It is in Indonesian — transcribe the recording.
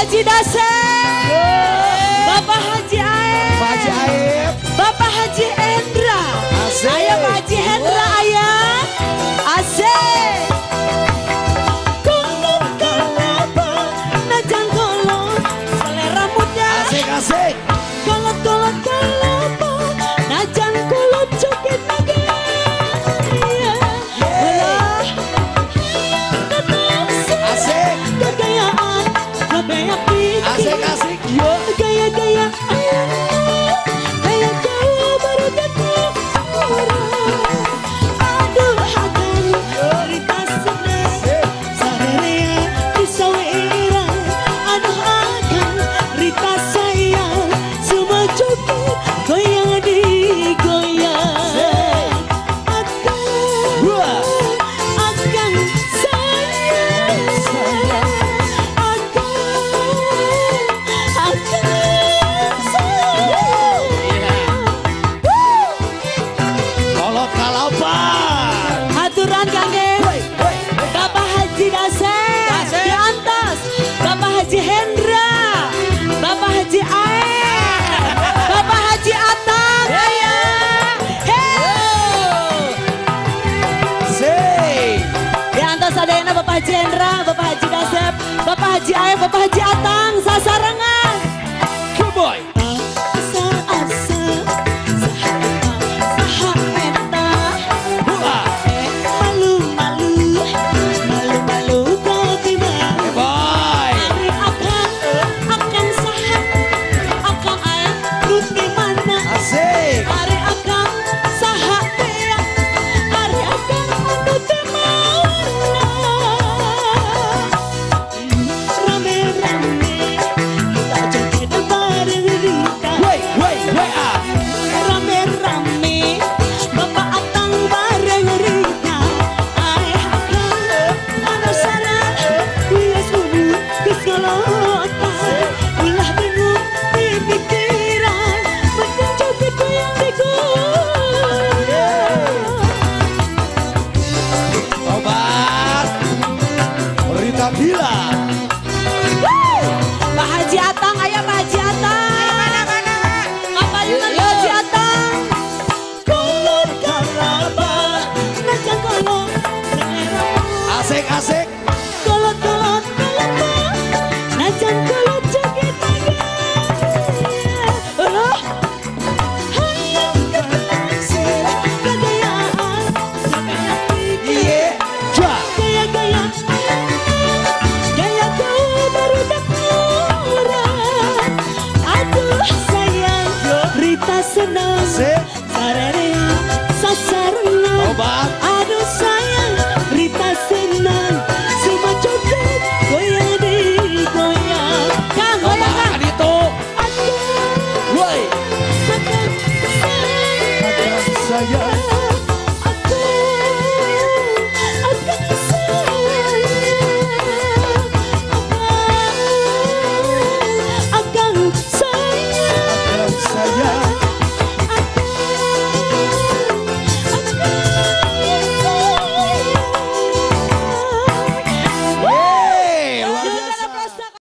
Haji Dasep, Bapak Haji Aep, Pak Haji Aep, Bapak Haji Hendra. Asik. Ayo Pak Haji Hendra ayah. Asik. Kolot kalapa, najan kolot, selera muda. asik asik. Kolot kalapa, najan kolot joget naga. Asik. Kegayaan, gaya pikir. Asik asik. Yo. Gaya-gaya, gaya-gaya baru datang orang. Aduh akan cerita sedang sarerea disawira. Aduh akan cerita sayang semua joget goyang digoyang. Akan sayang, Kolot kalapa. aturan kangge Bapak Haji Dasep di atas, Bapak Haji Hendra, Bapak Haji Aep, Bapak Haji Atang, ayah, Asik. di atas ada yang Bapak Haji Hendra, Bapak Haji Dasep, Bapak Haji Aep, Bapak Haji Atang, sasarangan. Good boy. Asa-asa, saha eta, malu-malu, malu-malu kau tiba. Good boy. Ari akan saha, akan air terus gimana? Asik. Ari akan saha tea, ari akan anu teh mauna. Rame-rame kita joget bareng Rita. Ah. Rame-rame Bapak Atang bareng Rita. Ai akan anu sana wilas kudu geus ngalotan. Ulah bingung di pikiran betul joget goyang digoyang. Obat. Rita Bila. Pak Haji Atang, ayo Pak Haji Atang. Apa yungan Pak Haji Atang? Kolot kalapa, najan kolot, selera Asik asik. kolot kalapa, najan kolot joget naga. Loh, hayang kekasih, kegayaan, gaya pikir. Iye. Ja. Gaya-gaya, gaya kau baru orang. Aduh sayang, Rita senang, Asik. sarerea sasarna. Obat. Aduh sayang, Rita senang, semua joget goyang digoyang. Kang goyang Obat kang. Adito. Aduh, Woi. akan sayang. Saya.